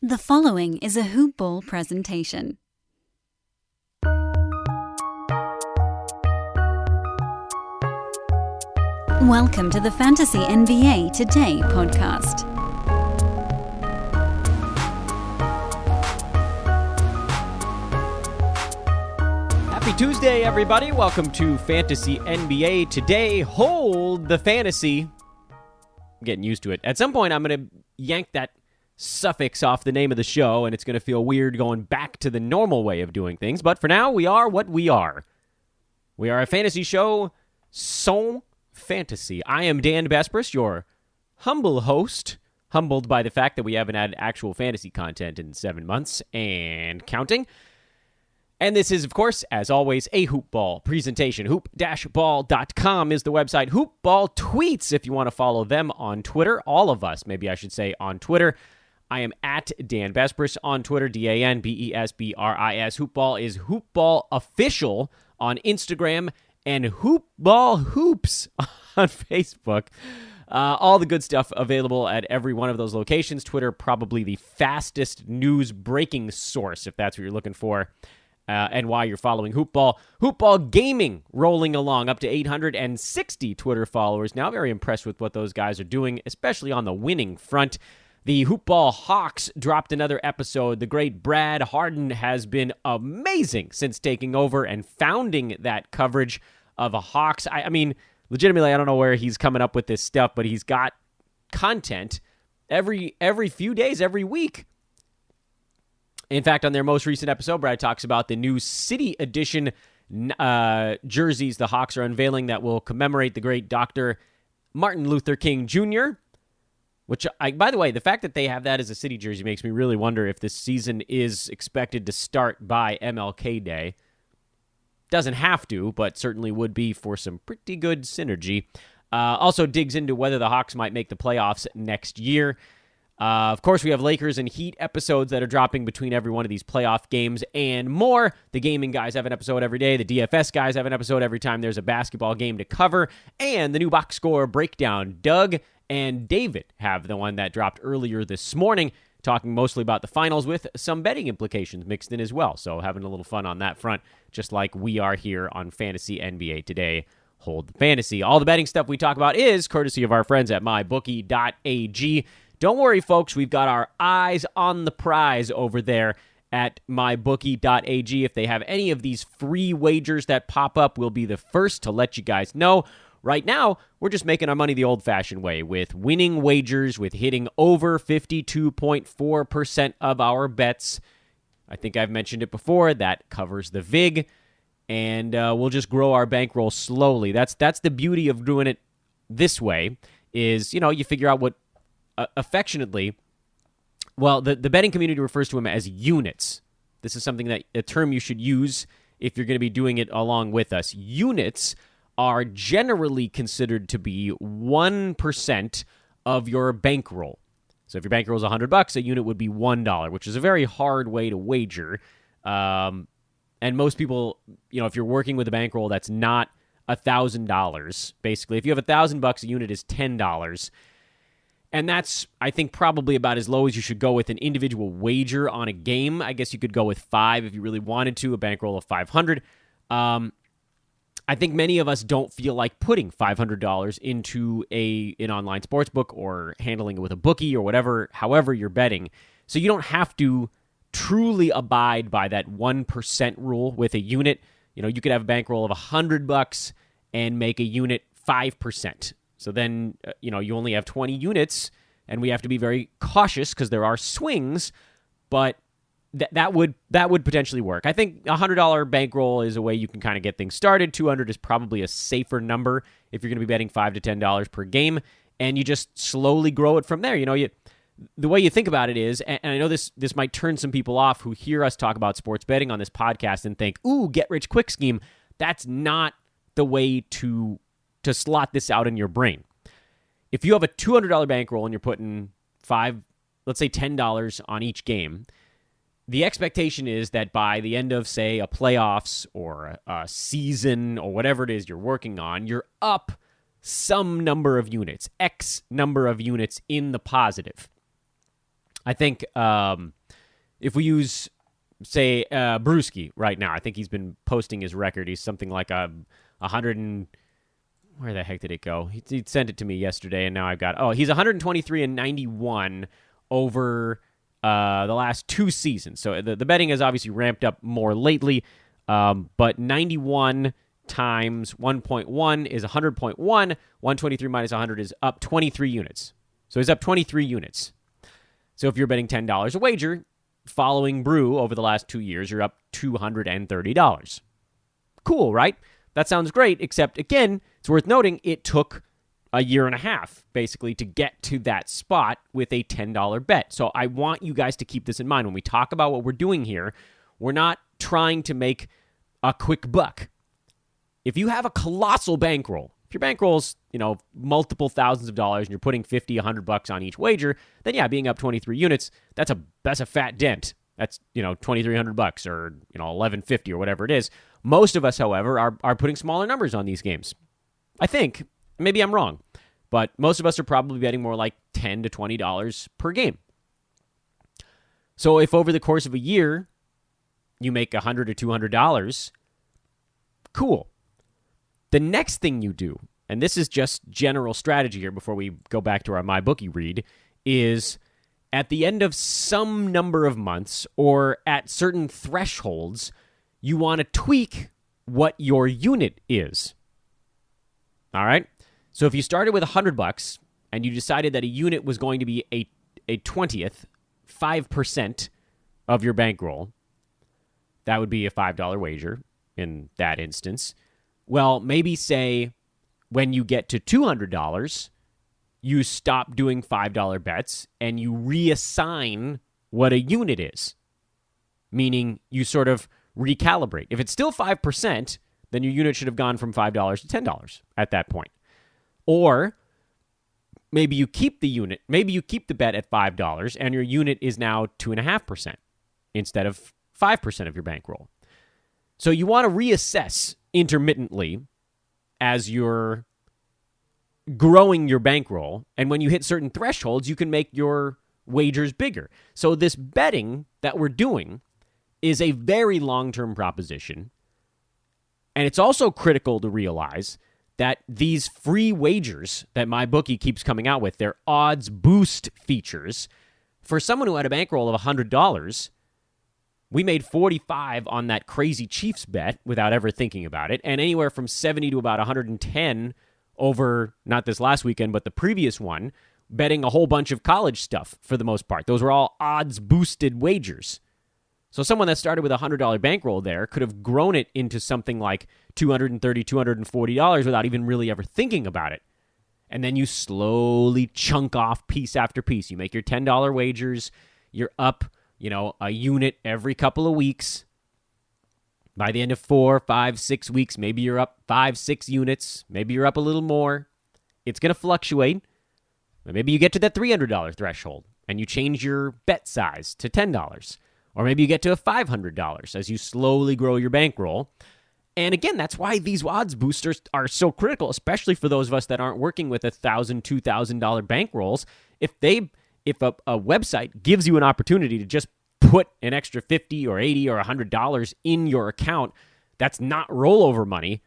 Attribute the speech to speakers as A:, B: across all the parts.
A: The following is a Hoop Ball presentation. Welcome to the Fantasy NBA Today podcast.
B: Happy Tuesday, everybody. Welcome to Fantasy NBA Today. Hold the fantasy. I'm getting used to it. At some point, I'm going to yank that suffix off the name of the show, and it's going to feel weird going back to the normal way of doing things. But for now, we are what we are. We are a fantasy show, sans fantasy. I am Dan Bespris, your humble host, humbled by the fact that we haven't had actual fantasy content in 7 months and counting. And this is, of course, as always, a Hoop Ball presentation. Hoop-ball.com is the website. Hoop Ball tweets, if you want to follow them on Twitter. All of us, maybe I should say, on Twitter. I am at Dan Bespris on Twitter, DanBesbris. Hoop Ball is Hoop Ball Official on Instagram and Hoop Ball Hoops on Facebook. All the good stuff available at every one of those locations. Twitter, probably the fastest news breaking source, if that's what you're looking for. And why you're following Hoop Ball. Hoop Ball Gaming rolling along, up to 860 Twitter followers. Now very impressed with what those guys are doing, especially on the winning front. The Hoop Ball Hawks dropped another episode. The great Brad Harden has been amazing since taking over and founding that coverage of a Hawks. I mean, legitimately, I don't know where he's coming up with this stuff, but he's got content every few days, every week. In fact, on their most recent episode, Brad talks about the new City Edition jerseys the Hawks are unveiling that will commemorate the great Dr. Martin Luther King Jr., which, by the way, the fact that they have that as a City jersey makes me really wonder if this season is expected to start by MLK Day. Doesn't have to, but certainly would be for some pretty good synergy. Also digs into whether the Hawks might make the playoffs next year. Of course, we have Lakers and Heat episodes that are dropping between every one of these playoff games and more. The gaming guys have an episode every day. The DFS guys have an episode every time there's a basketball game to cover. And the new box score breakdown. Doug and David have the one that dropped earlier this morning, talking mostly about the finals with some betting implications mixed in as well. So having a little fun on that front, just like we are here on Fantasy NBA Today. Hold the fantasy. All the betting stuff we talk about is courtesy of our friends at mybookie.ag. Don't worry, folks. We've got our eyes on the prize over there at mybookie.ag. If they have any of these free wagers that pop up, we'll be the first to let you guys know. Right now, we're just making our money the old-fashioned way with winning wagers, with hitting over 52.4% of our bets. I think I've mentioned it before. That covers the VIG, and we'll just grow our bankroll slowly. That's the beauty of doing it this way is, you figure out what affectionately, well, the betting community refers to them as units. This is something that a term you should use if you're going to be doing it along with us. Units are generally considered to be 1% of your bankroll. So if your bankroll is $100, a unit would be $1, which is a very hard way to wager. And most people, if you're working with a bankroll that's not $1,000, basically, if you have $1,000, a unit is $10. And that's, I think, probably about as low as you should go with an individual wager on a game. I guess you could go with 5 if you really wanted to, a bankroll of 500. I think many of us don't feel like putting $500 into an online sportsbook or handling it with a bookie or whatever, however you're betting. So you don't have to truly abide by that 1% rule with a unit. You could have a bankroll of $100 and make a unit 5%. So then, you only have 20 units, and we have to be very cautious because there are swings, but that would potentially work. I think a $100 bankroll is a way you can kind of get things started. $200 is probably a safer number if you're going to be betting $5 to $10 per game, and you just slowly grow it from there. The way you think about it is, and I know this might turn some people off who hear us talk about sports betting on this podcast and think, ooh, get-rich-quick scheme. That's not the way to slot this out in your brain. If you have a $200 bankroll and you're putting let's say $10 on each game, the expectation is that by the end of, say, a playoffs or a season or whatever it is you're working on, you're up some number of units, X number of units in the positive. I think if we use, say, Brewski right now, I think he's been posting his record. He's something like 100 and... Where the heck did it go? He sent it to me yesterday, and now I've got... he's 123 and 91 over the last 2 seasons. So the betting has obviously ramped up more lately, but 91 times 1.1 is 100.1. 123 minus 100 is up 23 units. So he's up 23 units. So if you're betting $10 a wager, following Brew over the last 2 years, you're up $230. Cool, right? That sounds great, except, again, it's worth noting it took a year and a half, basically, to get to that spot with a $10 bet. So I want you guys to keep this in mind. When we talk about what we're doing here, we're not trying to make a quick buck. If you have a colossal bankroll, if your bankroll's, multiple thousands of dollars and you're putting $50, $100 on each wager, then yeah, being up 23 units, that's a fat dent. That's, $2,300 or, $1,150 or whatever it is. Most of us, however, are putting smaller numbers on these games. I think. Maybe I'm wrong. But most of us are probably betting more like $10 to $20 per game. So if over the course of a year you make $100 or $200, cool. The next thing you do, and this is just general strategy here before we go back to our MyBookie read, is at the end of some number of months or at certain thresholds, you want to tweak what your unit is. All right? So if you started with $100 and you decided that a unit was going to be a 20th, 5% of your bankroll, that would be a $5 wager in that instance. Well, maybe say when you get to $200, you stop doing $5 bets and you reassign what a unit is, meaning you sort of recalibrate. If it's still 5%, then your unit should have gone from $5 to $10 at that point. Or maybe you keep the unit, maybe you keep the bet at $5 and your unit is now 2.5% instead of 5% of your bankroll. So you want to reassess intermittently as you're growing your bankroll, and when you hit certain thresholds, you can make your wagers bigger. So this betting that we're doing is a very long-term proposition, and it's also critical to realize that these free wagers that MyBookie keeps coming out with, their odds boost features, for someone who had a bankroll of $100, we made 45 on that crazy Chiefs bet without ever thinking about it, and anywhere from 70 to about 110 over, not this last weekend, but the previous one, betting a whole bunch of college stuff for the most part. Those were all odds-boosted wagers. So someone that started with a $100 bankroll there could have grown it into something like $230, $240 without even really ever thinking about it. And then you slowly chunk off piece after piece. You make your $10 wagers. You're up, a unit every couple of weeks. By the end of 4, 5, 6 weeks, maybe you're up 5, 6 units. Maybe you're up a little more. It's going to fluctuate. Maybe you get to that $300 threshold and you change your bet size to $10. Or maybe you get to a $500 as you slowly grow your bankroll. And again, that's why these odds boosters are so critical, especially for those of us that aren't working with $1,000, $2,000 bankrolls. If a website gives you an opportunity to just put an extra $50 or $80 or $100 in your account, that's not rollover money.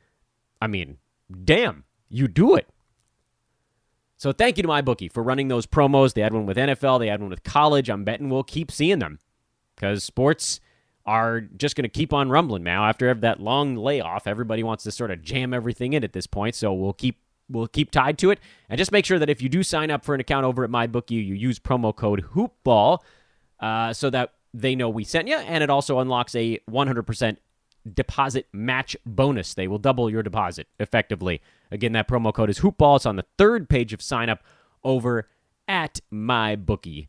B: I mean, damn, you do it. So thank you to MyBookie for running those promos. They had one with NFL. They had one with college. I'm betting we'll keep seeing them because sports are just going to keep on rumbling now. After that long layoff, everybody wants to sort of jam everything in at this point, so we'll keep tied to it. And just make sure that if you do sign up for an account over at MyBookie, you use promo code HOOPBALL so that they know we sent you, and it also unlocks a 100% deposit match bonus. They will double your deposit, effectively. Again, that promo code is HOOPBALL. It's on the third page of sign up over at mybookie.ag.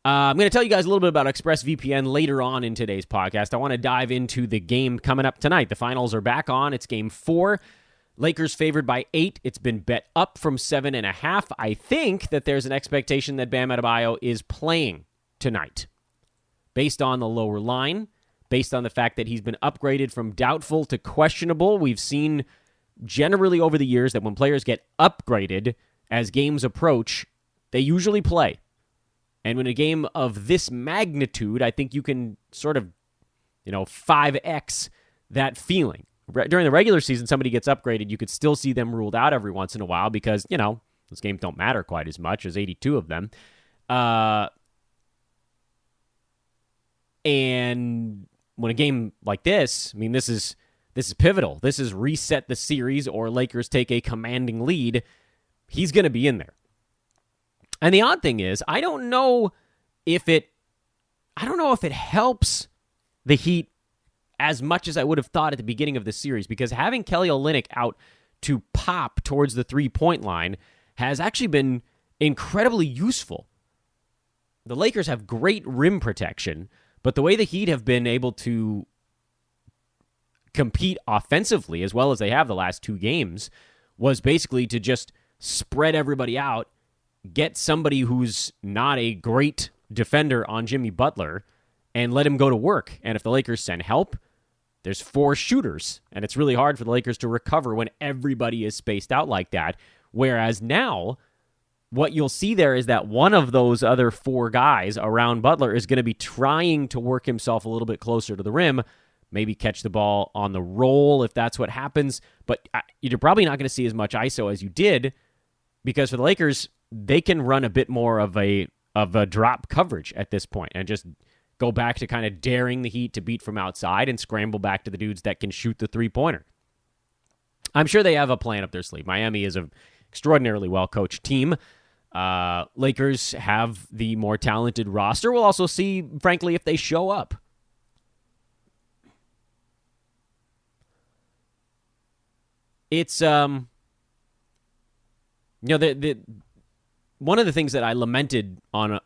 B: I'm going to tell you guys a little bit about ExpressVPN later on in today's podcast. I want to dive into the game coming up tonight. The finals are back on. It's game 4. Lakers favored by 8. It's been bet up from 7.5. I think that there's an expectation that Bam Adebayo is playing tonight. Based on the lower line, based on the fact that he's been upgraded from doubtful to questionable. We've seen generally over the years that when players get upgraded, as games approach, they usually play. And when a game of this magnitude, I think you can sort of, 5X that feeling. During the regular season, somebody gets upgraded, you could still see them ruled out every once in a while because, those games don't matter quite as much. There's 82 of them. And when a game like this, this is pivotal. This is reset the series or Lakers take a commanding lead. He's going to be in there. And the odd thing is, I don't know if it helps the Heat as much as I would have thought at the beginning of the series, because having Kelly Olynyk out to pop towards the three-point line has actually been incredibly useful. The Lakers have great rim protection, but the way the Heat have been able to compete offensively as well as they have the last two games was basically to just spread everybody out, get somebody who's not a great defender on Jimmy Butler, and let him go to work. And if the Lakers send help, there's four shooters, and it's really hard for the Lakers to recover when everybody is spaced out like that. Whereas now, what you'll see there is that one of those other four guys around Butler is going to be trying to work himself a little bit closer to the rim, maybe catch the ball on the roll if that's what happens. But you're probably not going to see as much ISO as you did, because for the Lakers, they can run a bit more of a drop coverage at this point and just go back to kind of daring the Heat to beat from outside and scramble back to the dudes that can shoot the three-pointer. I'm sure they have a plan up their sleeve. Miami is an extraordinarily well-coached team. Lakers have the more talented roster. We'll also see, frankly, if they show up. It's, one of the things that I lamented on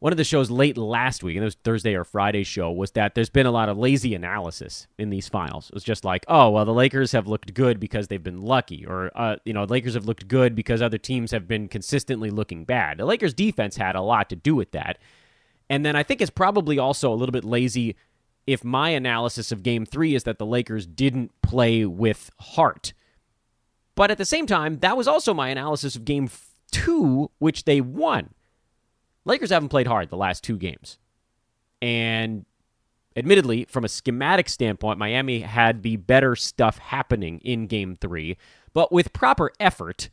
B: one of the shows late last week, and it was Thursday or Friday show, was that there's been a lot of lazy analysis in these finals. It was just like, oh, well, the Lakers have looked good because they've been lucky, or, the Lakers have looked good because other teams have been consistently looking bad. The Lakers defense had a lot to do with that. And then I think it's probably also a little bit lazy if my analysis of Game 3 is that the Lakers didn't play with heart. But at the same time, that was also my analysis of Game 2, which they won. Lakers haven't played hard the last two games. And admittedly, from a schematic standpoint, Miami had the better stuff happening in Game 3. But with proper effort,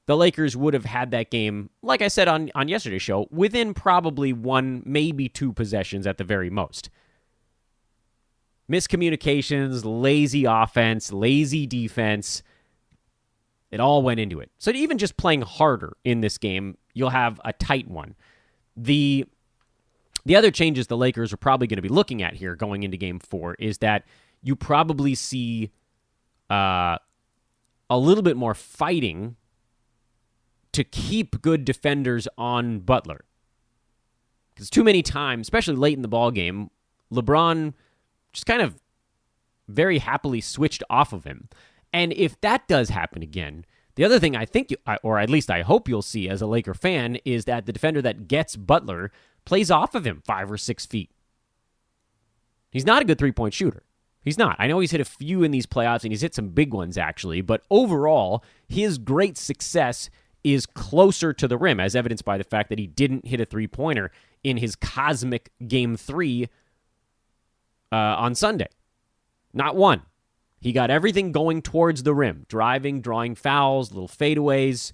B: the Lakers would have had that game, like I said on yesterday's show, within probably one, maybe two possessions at the very most. Miscommunications, lazy offense, lazy defense. It all went into it. So even just playing harder in this game, you'll have a tight one. The other changes the Lakers are probably going to be looking at here going into Game 4 is that you probably see a little bit more fighting to keep good defenders on Butler. Because too many times, especially late in the ball game, LeBron just kind of very happily switched off of him. And if that does happen again, the other thing I think, or at least I hope you'll see as a Laker fan, is that the defender that gets Butler plays off of him 5 or 6 feet. He's not a good three-point shooter. He's not. I know he's hit a few in these playoffs, and he's hit some big ones, actually. But overall, his great success is closer to the rim, as evidenced by the fact that he didn't hit a three-pointer in his cosmic Game 3 on Sunday. Not one. He got everything going towards the rim. Driving, drawing fouls, little fadeaways,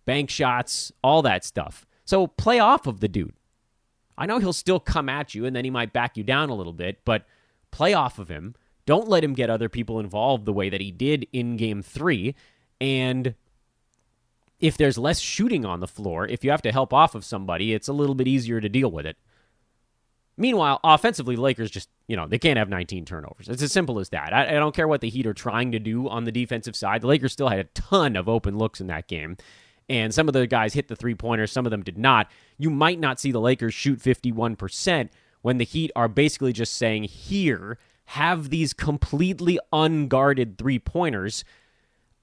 B: bank shots, all that stuff. So play off of the dude. I know he'll still come at you, and then he might back you down a little bit, but play off of him. Don't let him get other people involved the way that he did in Game 3. And if there's less shooting on the floor, if you have to help off of somebody, it's a little bit easier to deal with it. Meanwhile, offensively, the Lakers just, they can't have 19 turnovers. It's as simple as that. I don't care what the Heat are trying to do on the defensive side. The Lakers still had a ton of open looks in that game. And some of the guys hit the three-pointers, some of them did not. You might not see the Lakers shoot 51% when the Heat are basically just saying, here, have these completely unguarded three-pointers.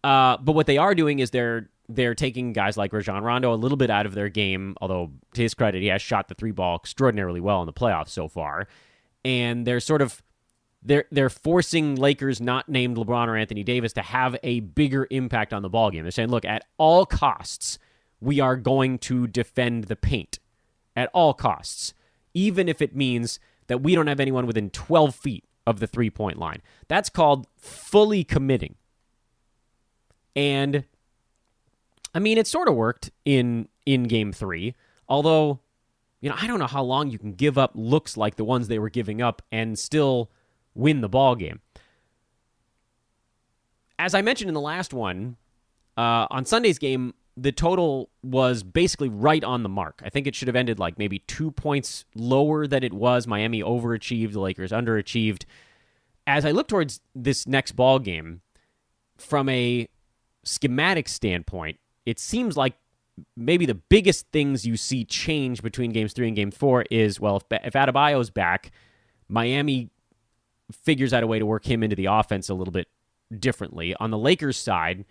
B: But what they are doing is they're taking guys like Rajon Rondo a little bit out of their game, although to his credit, he has shot the three ball extraordinarily well in the playoffs so far. And they're sort of they're forcing Lakers not named LeBron or Anthony Davis to have a bigger impact on the ballgame. They're saying, look, at all costs, we are going to defend the paint. At all costs. Even if it means that we don't have anyone within 12 feet of the three-point line. That's called fully committing. And, I mean, it sort of worked in Game 3, although, I don't know how long you can give up looks like the ones they were giving up and still win the ball game. As I mentioned in the last one, on Sunday's game, the total was basically right on the mark. I think it should have ended like maybe 2 points lower than it was. Miami overachieved, the Lakers underachieved. As I look towards this next ball game, from a schematic standpoint, it seems like maybe the biggest things you see change between Games 3 and Game 4 is, well, if Adebayo's back, Miami figures out a way to work him into the offense a little bit differently. On the Lakers side,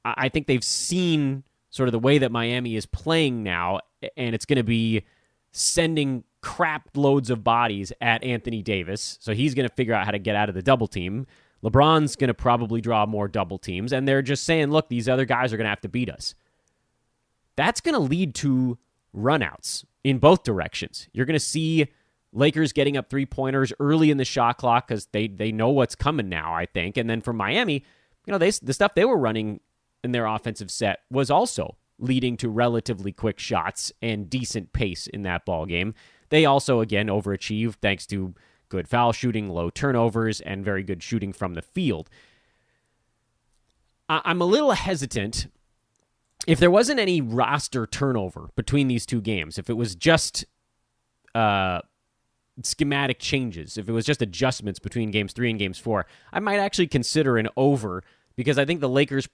B: I think they've seen sort of the way that Miami is playing now, and it's going to be sending crap loads of bodies at Anthony Davis. So he's going to figure out how to get out of the double team. LeBron's going to probably draw more double teams, and they're just saying, look, these other guys are going to have to beat us. That's going to lead to runouts in both directions. You're going to see Lakers getting up three-pointers early in the shot clock because they know what's coming now, I think. And then for Miami, the stuff they were running in their offensive set was also leading to relatively quick shots and decent pace in that ball game. They also, again, overachieved thanks to good foul shooting, low turnovers, and very good shooting from the field. I'm a little hesitant. If there wasn't any roster turnover between these two games, if it was just schematic changes, if it was just adjustments between Games 3 and Games 4, I might actually consider an over, because I think the Lakers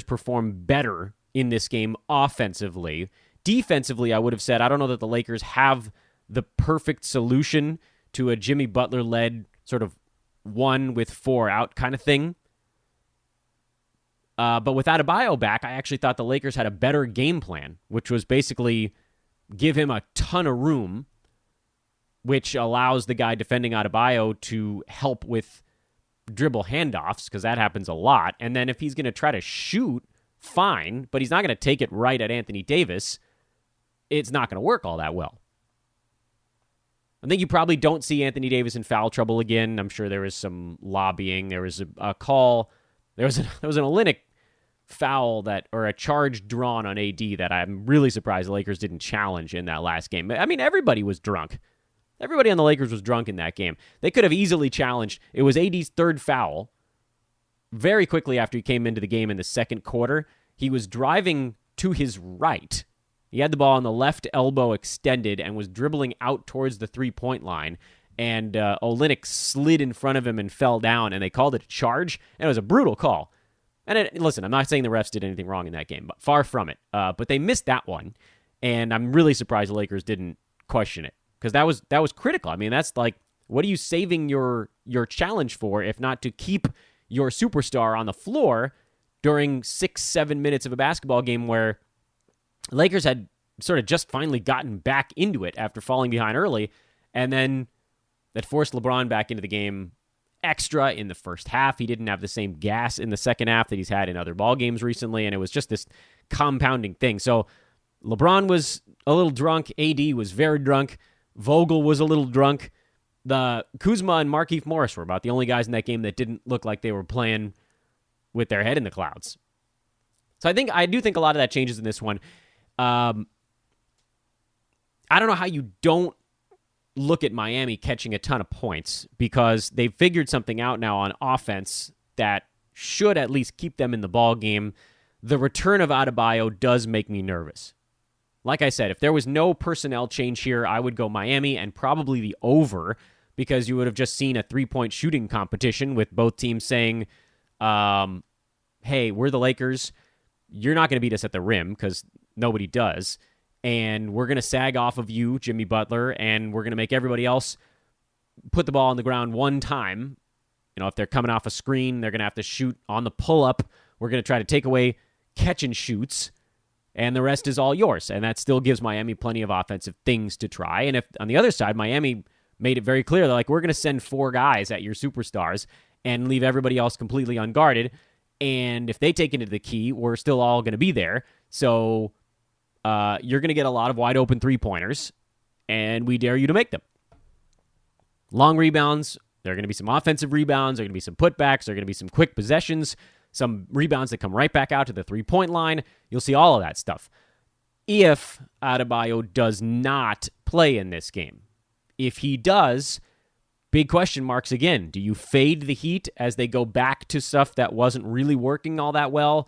B: perform better in this game offensively. Defensively, I would have said, I don't know that the Lakers have the perfect solution to a Jimmy Butler-led sort of 1 with 4 out kind of thing. But with Adebayo back, I actually thought the Lakers had a better game plan, which was basically give him a ton of room, which allows the guy defending Adebayo to help with dribble handoffs, because that happens a lot. And then if he's going to try to shoot, fine, but he's not going to take it right at Anthony Davis. It's not going to work all that well. I think you probably don't see Anthony Davis in foul trouble again. I'm sure there was some lobbying. There was a call. There was an Olynyk foul or a charge drawn on AD that I'm really surprised the Lakers didn't challenge in that last game. I mean, everybody was drunk. Everybody on the Lakers was drunk in that game. They could have easily challenged. It was AD's third foul. Very quickly after he came into the game in the second quarter, he was driving to his right. He had the ball on the left elbow extended and was dribbling out towards the three-point line. And Olynyk slid in front of him and fell down, and they called it a charge, and it was a brutal call. And listen, I'm not saying the refs did anything wrong in that game, but far from it. But they missed that one, and I'm really surprised the Lakers didn't question it, because that was critical. I mean, that's like, what are you saving your challenge for if not to keep your superstar on the floor during 6-7 minutes of a basketball game where Lakers had sort of just finally gotten back into it after falling behind early, and then that forced LeBron back into the game extra in the first half. He didn't have the same gas in the second half that he's had in other ball games recently, and it was just this compounding thing. So LeBron was a little drunk. AD was very drunk. Vogel was a little drunk. The Kuzma and Markieff Morris were about the only guys in that game that didn't look like they were playing with their head in the clouds. So I do think a lot of that changes in this one. I don't know how you don't look at Miami catching a ton of points, because they've figured something out now on offense that should at least keep them in the ball game. The return of Adebayo does make me nervous. Like I said, if there was no personnel change here, I would go Miami and probably the over, because you would have just seen a three-point shooting competition with both teams saying, hey, we're the Lakers. You're not going to beat us at the rim, because nobody does. And we're going to sag off of you, Jimmy Butler, and we're going to make everybody else put the ball on the ground one time. If they're coming off a screen, they're going to have to shoot on the pull-up. We're going to try to take away catch and shoots, and the rest is all yours. And that still gives Miami plenty of offensive things to try. And if, on the other side, Miami made it very clear. They're like, we're going to send 4 guys at your superstars and leave everybody else completely unguarded. And if they take into the key, we're still all going to be there. So you're going to get a lot of wide open 3-pointers, and we dare you to make them. Long rebounds. There are going to be some offensive rebounds. There are going to be some putbacks. There are going to be some quick possessions, some rebounds that come right back out to the 3-point line. You'll see all of that stuff. If Adebayo does not play in this game, if he does, big question marks again. Do you fade the Heat as they go back to stuff that wasn't really working all that well?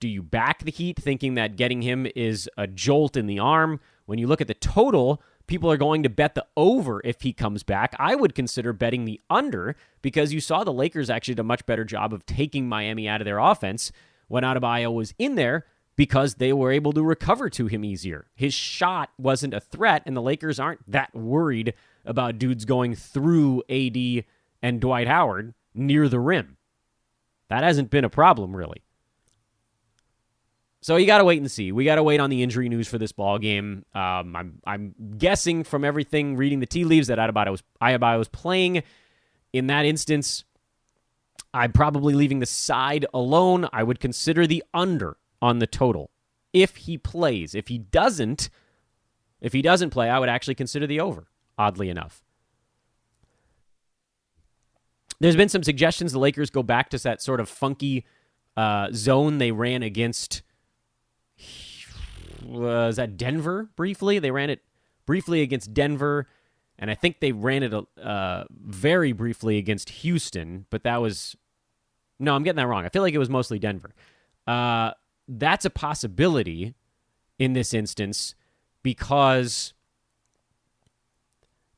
B: Do you back the Heat thinking that getting him is a jolt in the arm? When you look at the total, people are going to bet the over if he comes back. I would consider betting the under because you saw the Lakers actually did a much better job of taking Miami out of their offense when Adebayo was in there because they were able to recover to him easier. His shot wasn't a threat, and the Lakers aren't that worried about dudes going through AD and Dwight Howard near the rim. That hasn't been a problem, really. So you got to wait and see. We got to wait on the injury news for this ball game. I'm guessing from everything, reading the tea leaves, that Adebayo was playing. In that instance, I'm probably leaving the side alone. I would consider the under on the total if he plays. If he doesn't play, I would actually consider the over, oddly enough. There's been some suggestions the Lakers go back to that sort of funky zone they ran against. Was that Denver briefly? They ran it briefly against Denver, and I think they ran it very briefly against Houston, but that was... No, I'm getting that wrong. I feel like it was mostly Denver. That's a possibility in this instance because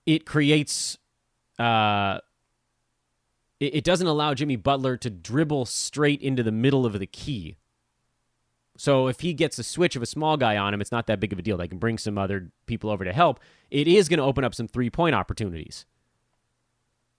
B: it creates... It doesn't allow Jimmy Butler to dribble straight into the middle of the key. So if he gets a switch of a small guy on him, it's not that big of a deal. They can bring some other people over to help. It is going to open up some 3-point opportunities.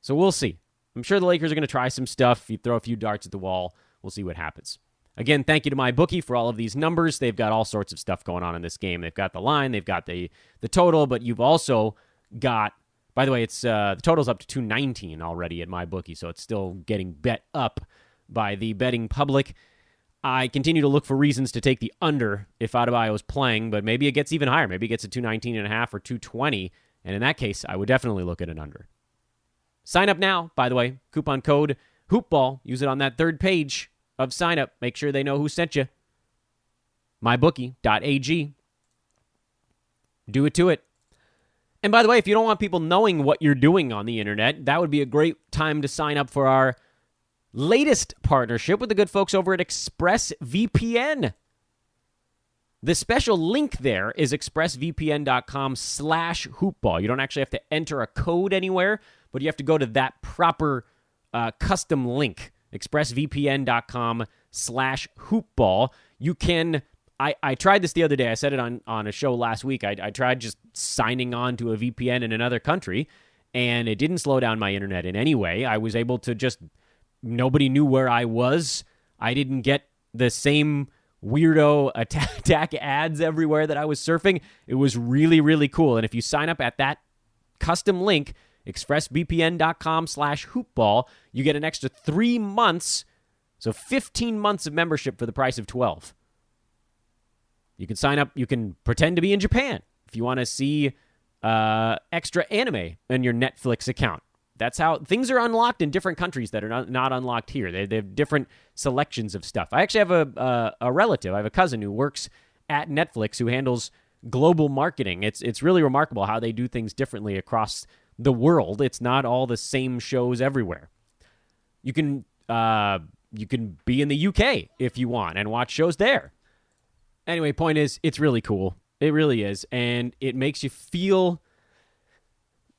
B: So we'll see. I'm sure the Lakers are going to try some stuff. You throw a few darts at the wall. We'll see what happens. Again, thank you to MyBookie for all of these numbers. They've got all sorts of stuff going on in this game. They've got the line. They've got the total. But you've also got... By the way, it's the total's up to 219 already at MyBookie, so it's still getting bet up by the betting public. I continue to look for reasons to take the under if Adebayo is playing, but maybe it gets even higher. Maybe it gets to 219.5 or 220, and in that case, I would definitely look at an under. Sign up now, by the way. Coupon code HoopBall. Use it on that third page of sign up. Make sure they know who sent you. MyBookie.ag. Do it to it. And by the way, if you don't want people knowing what you're doing on the internet, that would be a great time to sign up for our latest partnership with the good folks over at ExpressVPN. The special link there is expressvpn.com/hoopball. You don't actually have to enter a code anywhere, but you have to go to that proper custom link, expressvpn.com/hoopball. You can... I tried this the other day. I said it on a show last week. I tried just signing on to a VPN in another country, and it didn't slow down my internet in any way. I was able to just... Nobody knew where I was. I didn't get the same weirdo attack ads everywhere that I was surfing. It was really, really cool. And if you sign up at that custom link, expressvpn.com/hoopball, you get an extra 3 months, so 15 months of membership for the price of 12. You can sign up. You can pretend to be in Japan if you want to see extra anime in your Netflix account. That's how things are unlocked in different countries that are not unlocked here. They have different selections of stuff. I actually have a relative. I have a cousin who works at Netflix who handles global marketing. It's really remarkable how they do things differently across the world. It's not all the same shows everywhere. You can be in the UK if you want and watch shows there. Anyway, point is, it's really cool. It really is. And it makes you feel,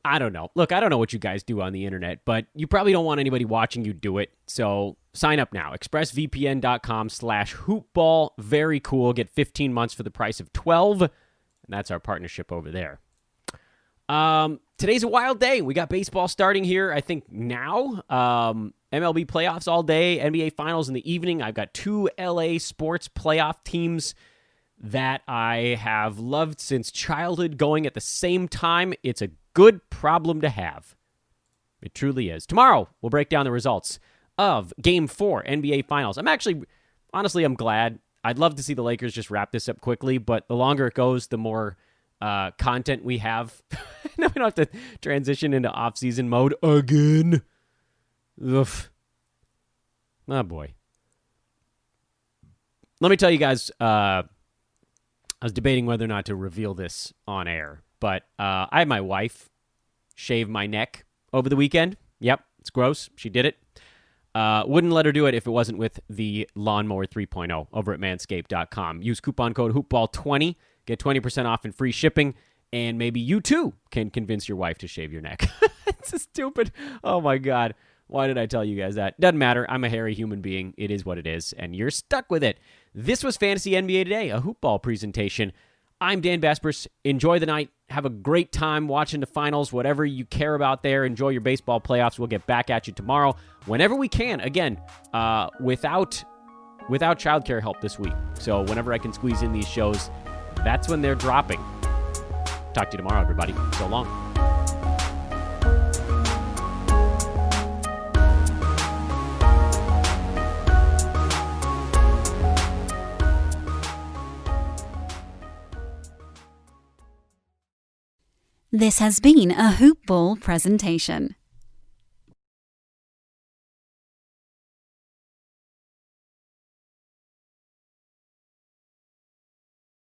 B: I don't know. Look, I don't know what you guys do on the internet, but you probably don't want anybody watching you do it. So sign up now. expressvpn.com/hoopball. Very cool. Get 15 months for the price of 12. And that's our partnership over there. Today's a wild day. We got baseball starting here, I think, now. MLB playoffs all day, NBA finals in the evening. I've got 2 LA sports playoff teams that I have loved since childhood going at the same time. It's a good problem to have. It truly is. Tomorrow, we'll break down the results of Game 4 NBA Finals. Honestly, I'm glad. I'd love to see the Lakers just wrap this up quickly, but the longer it goes, the more content we have. Now we don't have to transition into off-season mode again. Ugh. Oh, boy. Let me tell you guys, I was debating whether or not to reveal this on air, but I had my wife shave my neck over the weekend. Yep, it's gross. She did it. Wouldn't let her do it if it wasn't with the Lawnmower 3.0 over at manscaped.com. Use coupon code HoopBall20, get 20% off and free shipping, and maybe you too can convince your wife to shave your neck. It's so stupid. Oh my God. Why did I tell you guys that? Doesn't matter. I'm a hairy human being. It is what it is, and you're stuck with it. This was Fantasy NBA Today, a hoopball presentation. I'm Dan Vespers. Enjoy the night. Have a great time watching the finals. Whatever you care about there, enjoy your baseball playoffs. We'll get back at you tomorrow whenever we can. Again, without childcare help this week. So whenever I can squeeze in these shows, that's when they're dropping. Talk to you tomorrow, everybody. So long.
A: This has been a Hoop Ball presentation.